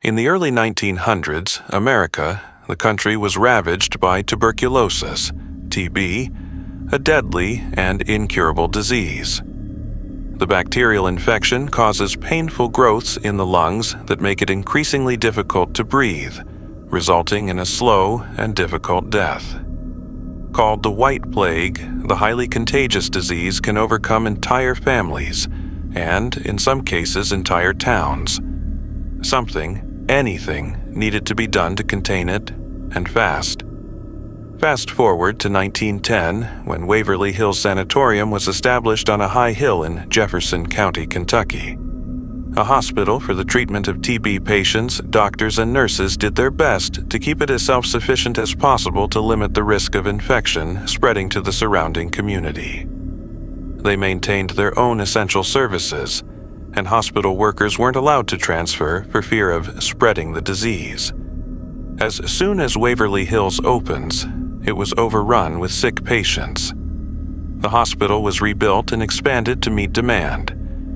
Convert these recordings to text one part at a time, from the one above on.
In the early 1900s, America, the country was ravaged by tuberculosis, TB, a deadly and incurable disease. The bacterial infection causes painful growths in the lungs that make it increasingly difficult to breathe, resulting in a slow and difficult death. Called the White Plague, the highly contagious disease can overcome entire families and, in some cases, entire towns. Something, anything, needed to be done to contain it, and fast. Fast forward to 1910, when Waverly Hills Sanitorium was established on a high hill in Jefferson County, Kentucky. A hospital for the treatment of TB patients, doctors and nurses did their best to keep it as self-sufficient as possible to limit the risk of infection spreading to the surrounding community. They maintained their own essential services, and hospital workers weren't allowed to transfer for fear of spreading the disease. As soon as Waverly Hills opens, it was overrun with sick patients. The hospital was rebuilt and expanded to meet demand,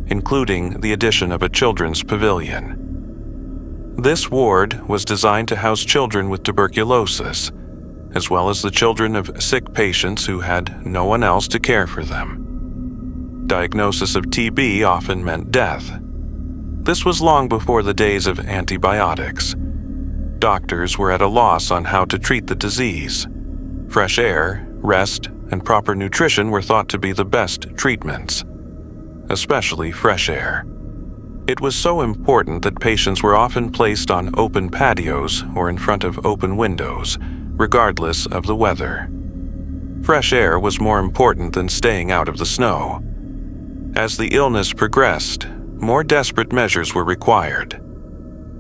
including the addition of a children's pavilion. This ward was designed to house children with tuberculosis, as well as the children of sick patients who had no one else to care for them. Diagnosis of TB often meant death. This was long before the days of antibiotics. Doctors were at a loss on how to treat the disease. Fresh air, rest, and proper nutrition were thought to be the best treatments, especially fresh air. It was so important that patients were often placed on open patios or in front of open windows, regardless of the weather. Fresh air was more important than staying out of the snow. As the illness progressed, more desperate measures were required.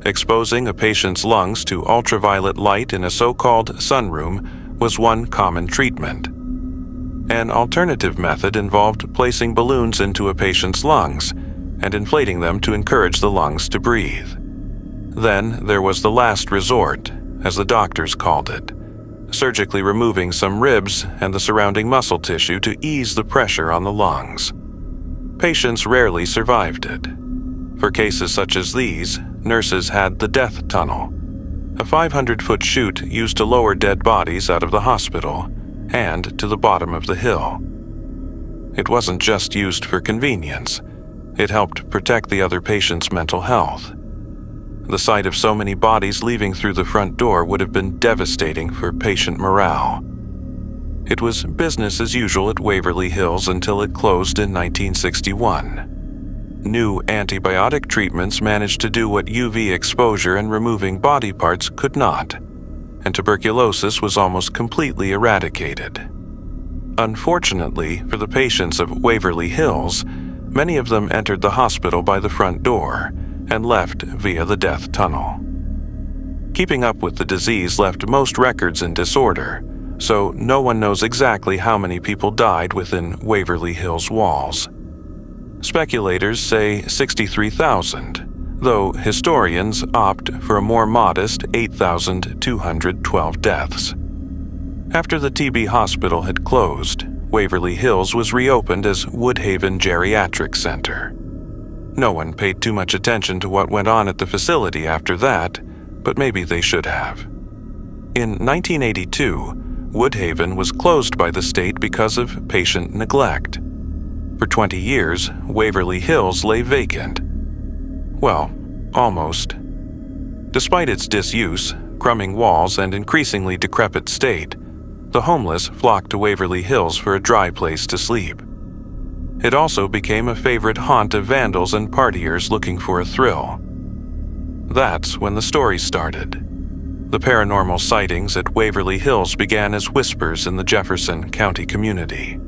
Exposing a patient's lungs to ultraviolet light in a so-called sunroom was one common treatment. An alternative method involved placing balloons into a patient's lungs and inflating them to encourage the lungs to breathe. Then there was the last resort, as the doctors called it, surgically removing some ribs and the surrounding muscle tissue to ease the pressure on the lungs. Patients rarely survived it. For cases such as these, nurses had the death tunnel, a 500-foot chute used to lower dead bodies out of the hospital and to the bottom of the hill. It wasn't just used for convenience. It helped protect the other patients' mental health. The sight of so many bodies leaving through the front door would have been devastating for patient morale. It was business as usual at Waverly Hills until it closed in 1961. New antibiotic treatments managed to do what UV exposure and removing body parts could not, and tuberculosis was almost completely eradicated. Unfortunately for the patients of Waverly Hills, many of them entered the hospital by the front door and left via the death tunnel. Keeping up with the disease left most records in disorder, so no one knows exactly how many people died within Waverly Hills walls. Speculators say 63,000, though historians opt for a more modest 8,212 deaths. After the TB hospital had closed, Waverly Hills was reopened as Woodhaven Geriatric Center. No one paid too much attention to what went on at the facility after that, but maybe they should have. In 1982, Woodhaven was closed by the state because of patient neglect. For 20 years, Waverly Hills lay vacant. Well, almost. Despite its disuse, crumbling walls, and increasingly decrepit state, the homeless flocked to Waverly Hills for a dry place to sleep. It also became a favorite haunt of vandals and partiers looking for a thrill. That's when the story started. The paranormal sightings at Waverly Hills began as whispers in the Jefferson County community.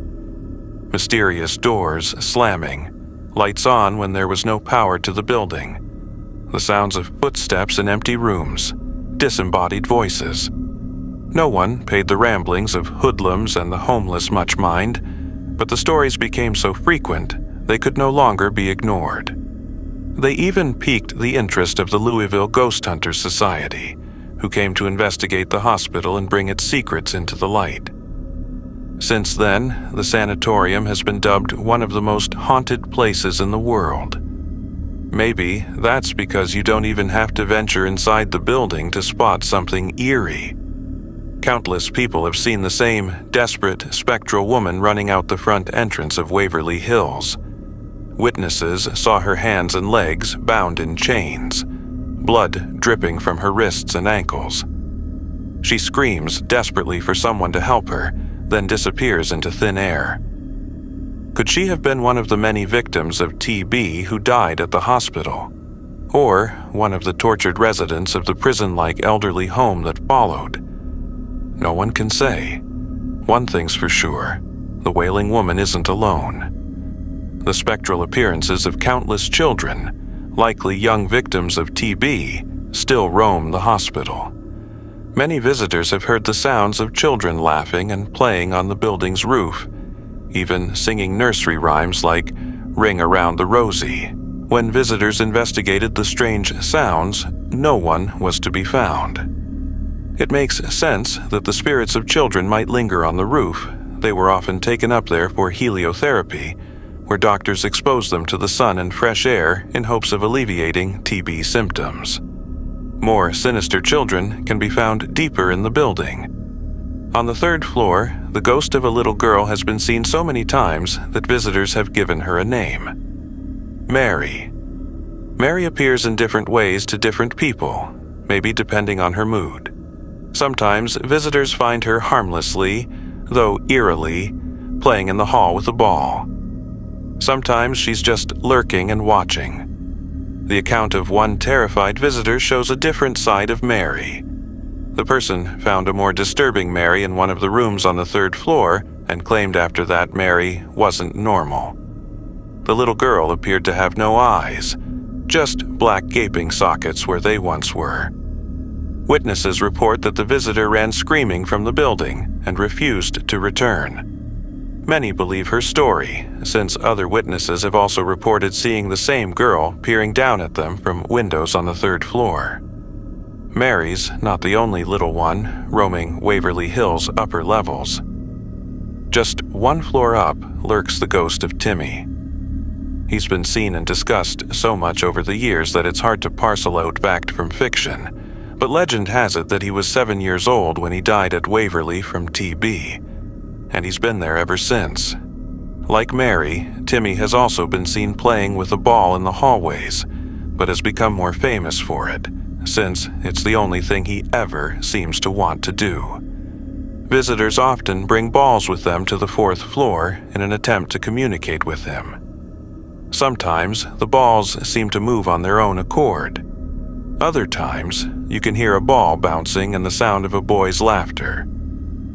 Mysterious doors slamming, lights on when there was no power to the building, the sounds of footsteps in empty rooms, disembodied voices. No one paid the ramblings of hoodlums and the homeless much mind, but the stories became so frequent they could no longer be ignored. They even piqued the interest of the Louisville Ghost Hunters Society, who came to investigate the hospital and bring its secrets into the light. Since then, the Sanatorium has been dubbed one of the most haunted places in the world. maybe that's because you don't even have to venture inside the building to spot something eerie. Countless people have seen the same desperate, spectral woman running out the front entrance of Waverly Hills. Witnesses saw her hands and legs bound in chains, blood dripping from her wrists and ankles. She screams desperately for someone to help her, then disappears into thin air. Could she have been one of the many victims of TB who died at the hospital? Or one of the tortured residents of the prison-like elderly home that followed? No one can say. One thing's for sure, the wailing woman isn't alone. The spectral appearances of countless children, likely young victims of TB, still roam the hospital. Many visitors have heard the sounds of children laughing and playing on the building's roof, even singing nursery rhymes like "Ring Around the Rosie." When visitors investigated the strange sounds, no one was to be found. It makes sense that the spirits of children might linger on the roof. They were often taken up there for heliotherapy, where doctors expose them to the sun and fresh air in hopes of alleviating TB symptoms. More sinister children can be found deeper in the building. On the third floor, the ghost of a little girl has been seen so many times that visitors have given her a name: Mary. Mary appears in different ways to different people, maybe depending on her mood. Sometimes visitors find her harmlessly, though eerily, playing in the hall with a ball. Sometimes she's just lurking and watching. The account of one terrified visitor shows a different side of Mary. The person found a more disturbing Mary in one of the rooms on the third floor and claimed after that Mary wasn't normal. The little girl appeared to have no eyes, just black gaping sockets where they once were. Witnesses report that the visitor ran screaming from the building and refused to return. Many believe her story, since other witnesses have also reported seeing the same girl peering down at them from windows on the third floor. Mary's not the only little one roaming Waverly Hills' upper levels. Just one floor up lurks the ghost of Timmy. He's been seen and discussed so much over the years that it's hard to parcel out fact from fiction, but legend has it that he was 7 years old when he died at Waverly from TB, and he's been there ever since. Like Mary, Timmy has also been seen playing with a ball in the hallways, but has become more famous for it, since it's the only thing he ever seems to want to do. Visitors often bring balls with them to the fourth floor in an attempt to communicate with him. Sometimes the balls seem to move on their own accord. Other times, you can hear a ball bouncing and the sound of a boy's laughter.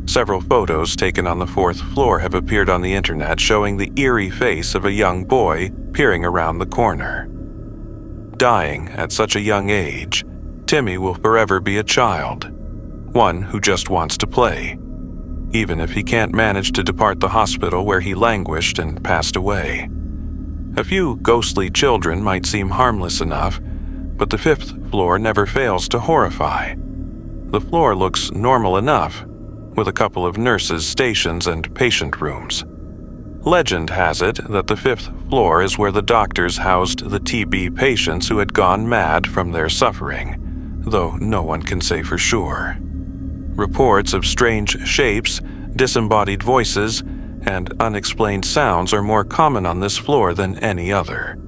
Several photos taken on the fourth floor have appeared on the internet showing the eerie face of a young boy peering around the corner. Dying at such a young age, Timmy will forever be a child, one who just wants to play, even if he can't manage to depart the hospital where he languished and passed away. A few ghostly children might seem harmless enough, but the fifth floor never fails to horrify. The floor looks normal enough, with a couple of nurses' stations and patient rooms. Legend has it that the fifth floor is where the doctors housed the TB patients who had gone mad from their suffering, though no one can say for sure. Reports of strange shapes, disembodied voices, and unexplained sounds are more common on this floor than any other.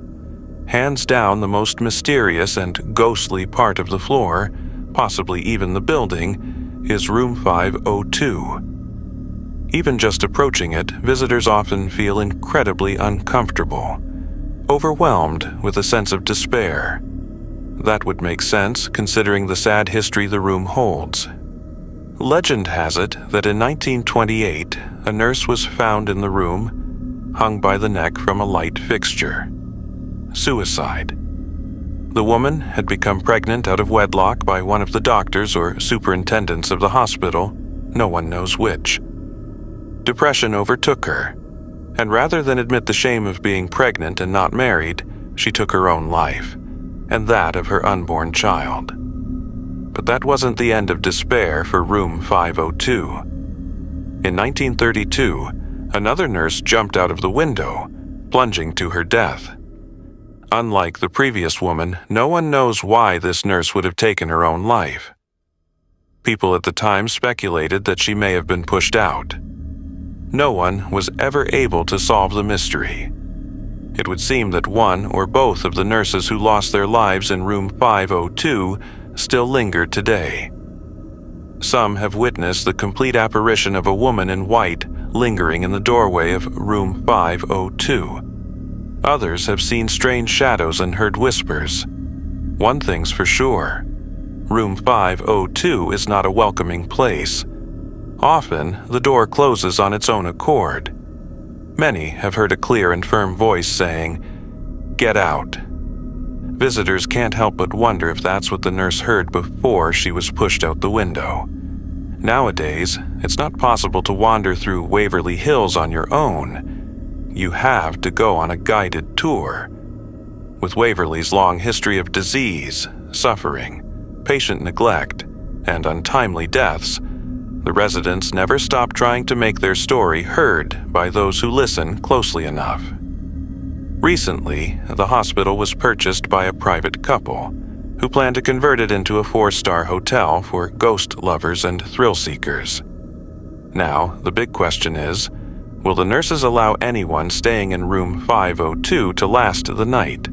Hands down, the most mysterious and ghostly part of the floor, possibly even the building, is room 502. Even just approaching it, visitors often feel incredibly uncomfortable, overwhelmed with a sense of despair. That would make sense considering the sad history the room holds. Legend has it that in 1928, a nurse was found in the room, hung by the neck from a light fixture. Suicide. The woman had become pregnant out of wedlock by one of the doctors or superintendents of the hospital, no one knows which. Depression overtook her, and rather than admit the shame of being pregnant and not married, she took her own life, and that of her unborn child. But that wasn't the end of despair for room 502. In 1932, another nurse jumped out of the window, plunging to her death. Unlike the previous woman, no one knows why this nurse would have taken her own life. People at the time speculated that she may have been pushed out. No one was ever able to solve the mystery. It would seem that one or both of the nurses who lost their lives in room 502 still linger today. Some have witnessed the complete apparition of a woman in white lingering in the doorway of room 502. Others have seen strange shadows and heard whispers. One thing's for sure: room 502 is not a welcoming place. Often, the door closes on its own accord. Many have heard a clear and firm voice saying, "Get out." Visitors can't help but wonder if that's what the nurse heard before she was pushed out the window. Nowadays, it's not possible to wander through Waverly Hills on your own. You have to go on a guided tour. With Waverly's long history of disease, suffering, patient neglect, and untimely deaths, the residents never stop trying to make their story heard by those who listen closely enough. Recently, the hospital was purchased by a private couple who plan to convert it into a 4-star hotel for ghost lovers and thrill seekers. Now, the big question is, will the nurses allow anyone staying in room 502 to last the night?